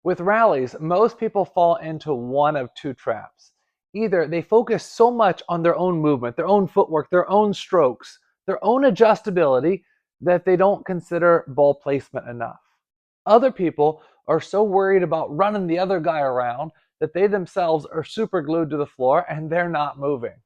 With rallies, most people fall into one of two traps. Either they focus so much on their own movement, their own footwork, their own strokes, their own adjustability that they don't consider ball placement enough. Other people are so worried about running the other guy around that they themselves are super glued to the floor and they're not moving.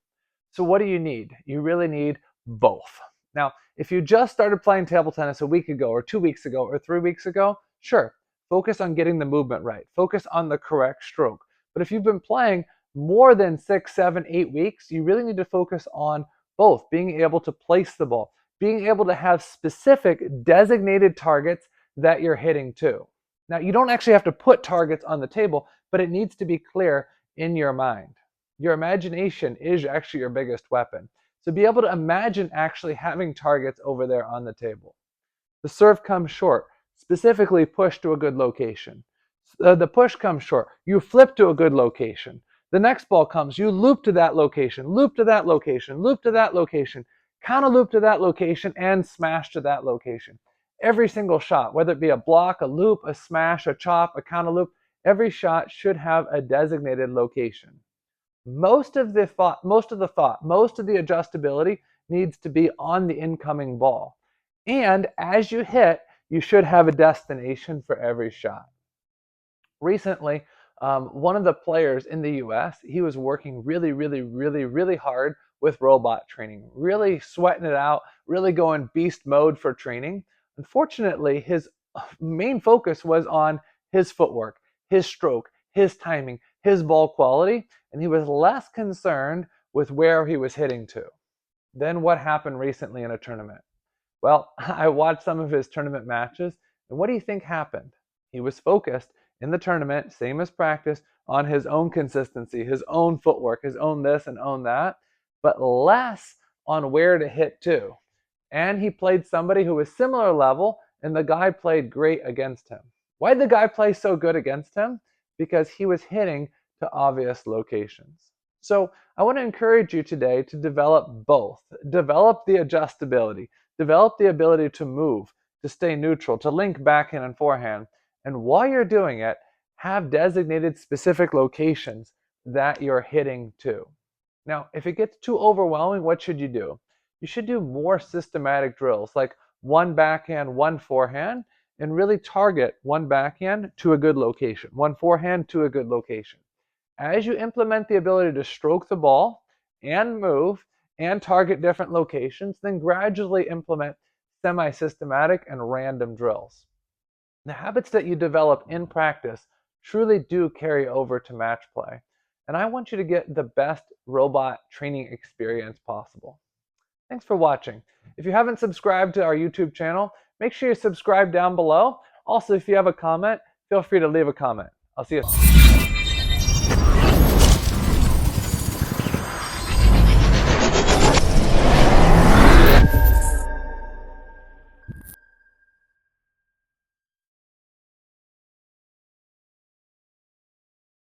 So what do you need? You really need both. Now, if you just started playing table tennis a week ago or 2 weeks ago or 3 weeks ago, sure, focus on getting the movement right. Focus on the correct stroke. But if you've been playing more than 6, 7, 8 weeks, you really need to focus on both, being able to place the ball, being able to have specific designated targets that you're hitting to. Now, you don't actually have to put targets on the table, but it needs to be clear in your mind. Your imagination is actually your biggest weapon. So be able to imagine actually having targets over there on the table. The serve comes short, specifically push to a good location. The push comes short, you flip to a good location. The next ball comes, you loop to that location, loop to that location, loop to that location, counter loop to that location, and smash to that location. Every single shot, whether it be a block, a loop, a smash, a chop, a counter loop, every shot should have a designated location. Most of the thought, most of the adjustability needs to be on the incoming ball. And as you hit, you should have a destination for every shot. Recently, one of the players in the US, he was working really hard with robot training, really sweating it out, really going beast mode for training. Unfortunately, his main focus was on his footwork, his stroke, his timing, his ball quality, and he was less concerned with where he was hitting to. Then what happened recently in a tournament? Well, I watched some of his tournament matches, and what do you think happened? He was focused in the tournament, same as practice, on his own consistency, his own footwork, his own this and own that, but less on where to hit to. And he played somebody who was similar level, and the guy played great against him. Why did the guy play so good against him? Because he was hitting to obvious locations. So I want to encourage you today to develop both. Develop the adjustability, develop the ability to move, to stay neutral, to link backhand and forehand. And while you're doing it, have designated specific locations that you're hitting to. Now, if it gets too overwhelming, what should you do? You should do more systematic drills, like one backhand, one forehand, and really target one backhand to a good location, one forehand to a good location. As you implement the ability to stroke the ball and move and target different locations, then gradually implement semi-systematic and random drills. The habits that you develop in practice truly do carry over to match play. And I want you to get the best robot training experience possible. Thanks for watching. If you haven't subscribed to our YouTube channel, make sure you subscribe down below. Also, if you have a comment, feel free to leave a comment. I'll see you soon.